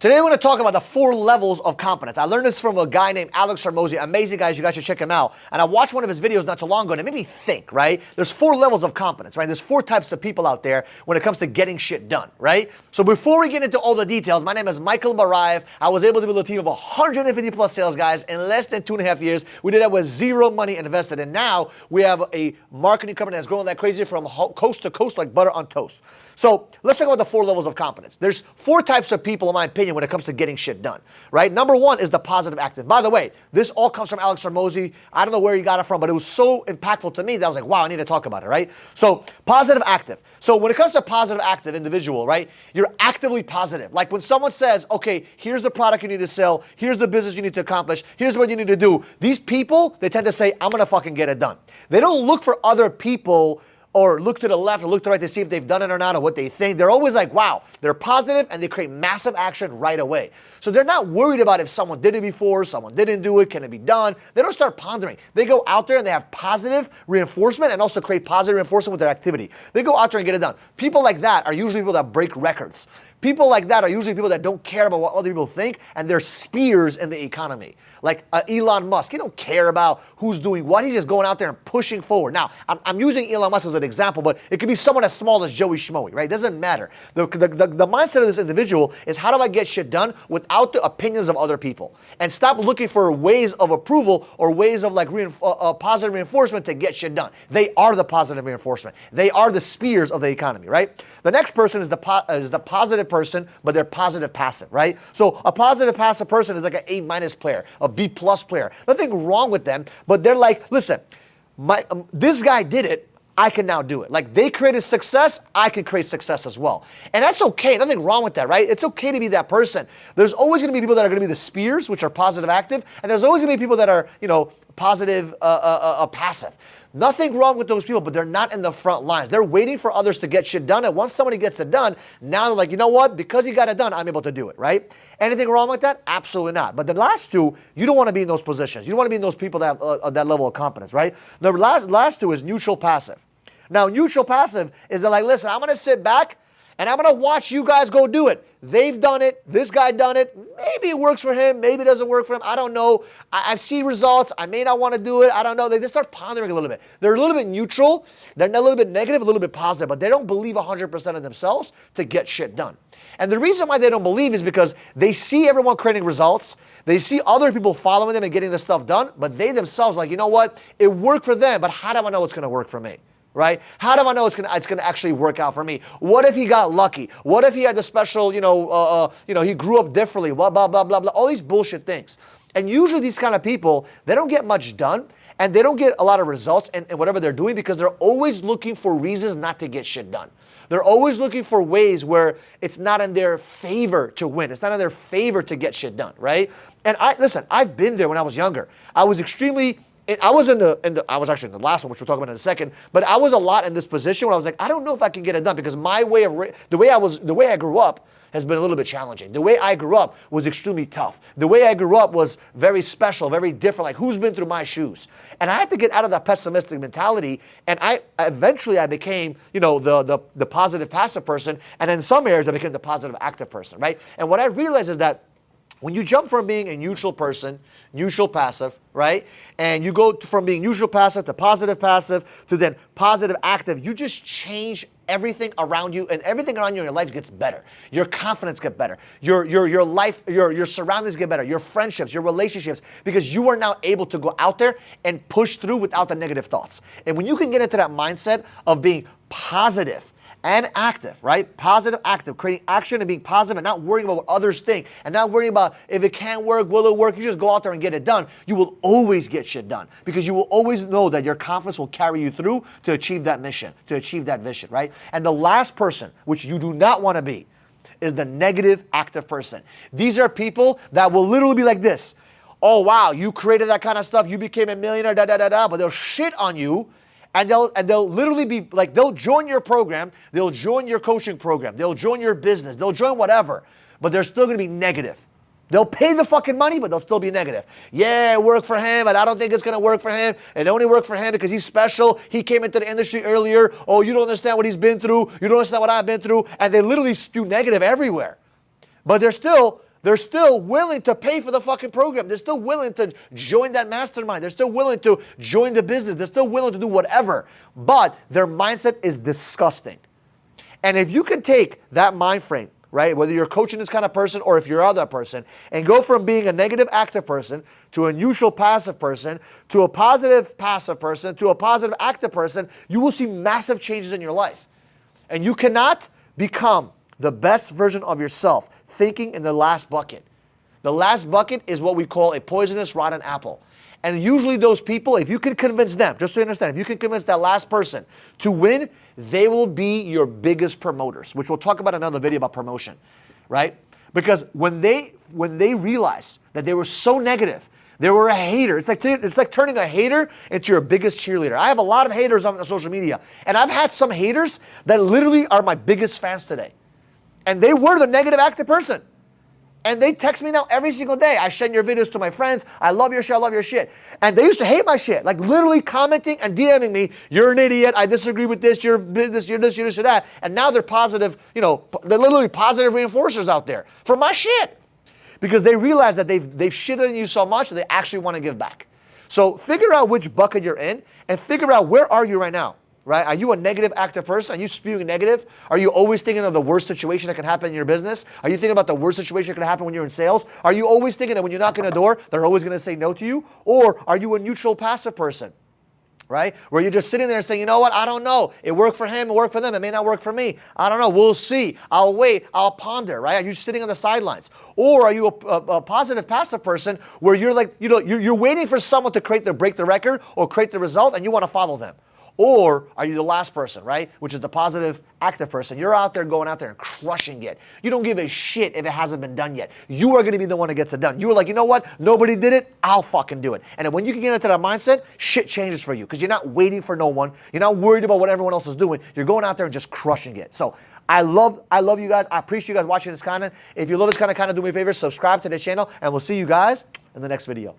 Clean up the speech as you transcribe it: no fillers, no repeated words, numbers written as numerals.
Today we're going to talk about the 4 levels of competence. I learned this from a guy named Alex Hormozi. Amazing guys, you guys should check him out. And I watched one of his videos not too long ago and it made me think, right? There's 4 levels of competence, right? There's 4 types of people out there when it comes to getting shit done, right? So before we get into all the details, my name is Michael Barayev. I was able to build a team of 150 plus sales guys in less than 2.5 years. We did that with zero money invested. And now we have a marketing company that's growing like crazy from coast to coast like butter on toast. So let's talk about the 4 levels of competence. There's 4 types of people, in my opinion, when it comes to getting shit done, right? Number 1 is the positive active. By the way, this all comes from Alex Hormozi. I don't know where he got it from, but it was so impactful to me that I was like, wow, I need to talk about it, right? So positive active. So when it comes to positive active individual, right, you're actively positive. Like when someone says, okay, here's the product you need to sell, here's the business you need to accomplish, here's what you need to do. These people, they tend to say, I'm going to fucking get it done. They don't look for other people or look to the left or look to the right to see if they've done it or not or what they think. They're always like, wow, they're positive and they create massive action right away. So they're not worried about if someone did it before, someone didn't do it, can it be done? They don't start pondering. They go out there and they have positive reinforcement and also create positive reinforcement with their activity. They go out there and get it done. People like that are usually people that break records. People like that are usually people that don't care about what other people think and they're spears in the economy. Like Elon Musk, he don't care about who's doing what. He's just going out there and pushing forward. Now, I'm using Elon Musk as an example, but it could be someone as small as Joey Schmoey, right? It doesn't matter. The mindset of this individual is how do I get shit done without the opinions of other people? And stop looking for ways of approval or ways of like positive reinforcement to get shit done. They are the positive reinforcement. They are the spears of the economy, right? The next person is the positive person, but they're positive passive, right? So a positive passive person is like an A- player, a B+ player. Nothing wrong with them, but they're like, listen, this guy did it, I can now do it. Like they created success, I can create success as well. And that's okay, nothing wrong with that, right? It's okay to be that person. There's always gonna be people that are gonna be the spears, which are positive active, and there's always gonna be people that are, positive passive. Nothing wrong with those people, but they're not in the front lines. They're waiting for others to get shit done. And once somebody gets it done, now they're like, you know what? Because he got it done, I'm able to do it, right? Anything wrong with that? Absolutely not. But the last 2, you don't want to be in those positions. You don't want to be in those people that have that level of competence, right? The last 2 is neutral passive. Now, neutral passive is they're like, listen, I'm going to sit back and I'm going to watch you guys go do it. They've done it. This guy done it. Maybe it works for him. Maybe it doesn't work for him. I don't know. I've seen results. I may not want to do it. I don't know. They just start pondering a little bit. They're a little bit neutral. They're a little bit negative, a little bit positive, but they don't believe 100% of themselves to get shit done. And the reason why they don't believe is because they see everyone creating results. They see other people following them and getting this stuff done, but they themselves like, you know what? It worked for them, but how do I know it's going to work for me? Right? How do I know it's gonna actually work out for me? What if he got lucky? What if he had the special, he grew up differently, blah, blah, blah, blah, blah, all these bullshit things. And usually these kind of people, they don't get much done and they don't get a lot of results in whatever they're doing because they're always looking for reasons not to get shit done. They're always looking for ways where it's not in their favor to win. It's not in their favor to get shit done, right? And I've been there when I was younger. I was extremely I was actually in the last one, which we'll talk about in a second, but I was a lot in this position where I was like, I don't know if I can get it done because my way the way I grew up has been a little bit challenging. The way I grew up was extremely tough. The way I grew up was very special, very different. Like who's been through my shoes? And I had to get out of that pessimistic mentality. And I eventually became, the positive passive person. And in some areas I became the positive active person, right? And what I realized is that when you jump from being a neutral person, neutral passive, right? And you go from being neutral passive to positive passive to then positive active, you just change everything around you and everything around you in your life gets better. Your confidence gets better. Your life, your surroundings get better. Your friendships, your relationships, because you are now able to go out there and push through without the negative thoughts. And when you can get into that mindset of being positive and active, right? Positive, active, creating action and being positive and not worrying about what others think and not worrying about if it can't work, will it work? You just go out there and get it done. You will always get shit done because you will always know that your confidence will carry you through to achieve that mission, to achieve that vision, right? And the last person, which you do not want to be, is the negative active person. These are people that will literally be like this. Oh, wow, you created that kind of stuff. You became a millionaire, but they'll shit on you. And they'll literally be like, they'll join your program, they'll join your coaching program, they'll join your business, they'll join whatever, but they're still gonna be negative. They'll pay the fucking money, but they'll still be negative. Yeah, it worked for him, but I don't think it's gonna work for him. It only worked for him because he's special. He came into the industry earlier. Oh, you don't understand what he's been through. You don't understand what I've been through. And they literally spew negative everywhere. But they're still They're still willing to pay for the fucking program. They're still willing to join that mastermind. They're still willing to join the business. They're still willing to do whatever. But their mindset is disgusting. And if you can take that mind frame, right, whether you're coaching this kind of person or if you're other person, and go from being a negative active person to a neutral passive person to a positive passive person to a positive active person, you will see massive changes in your life. And you cannot become the best version of yourself thinking in the last bucket. The last bucket is what we call a poisonous rotten apple. And usually those people, if you can convince them, just so you understand, if you can convince that last person to win, they will be your biggest promoters, which we'll talk about in another video about promotion, right? Because when they realized that they were so negative, they were a hater. It's like turning a hater into your biggest cheerleader. I have a lot of haters on social media, and I've had some haters that literally are my biggest fans today. And they were the negative active person. And they text me now every single day. I send your videos to my friends. I love your shit. I love your shit. And they used to hate my shit, like literally commenting and DMing me, you're an idiot. I disagree with this. You're this, you're this, you're this, you're that. And now they're positive, they're literally positive reinforcers out there for my shit. Because they realize that they've shitted on you so much that they actually want to give back. So figure out which bucket you're in and figure out where are you right now. Right? Are you a negative active person? Are you spewing negative? Are you always thinking of the worst situation that can happen in your business? Are you thinking about the worst situation that can happen when you're in sales? Are you always thinking that when you're knocking a door, they're always going to say no to you? Or are you a neutral passive person? Right? Where you're just sitting there saying, you know what? I don't know. It worked for him. It worked for them. It may not work for me. I don't know. We'll see. I'll wait. I'll ponder. Right? Are you sitting on the sidelines? Or are you a positive passive person where you're like, you're waiting for someone to break the record or create the result and you want to follow them? Or are you the last person, right? Which is the positive active person. You're out there going out there and crushing it. You don't give a shit if it hasn't been done yet. You are going to be the one that gets it done. You are like, you know what? Nobody did it. I'll fucking do it. And when you can get into that mindset, shit changes for you because you're not waiting for no one. You're not worried about what everyone else is doing. You're going out there and just crushing it. So I love you guys. I appreciate you guys watching this content. If you love this kind of content, do me a favor, subscribe to the channel, and we'll see you guys in the next video.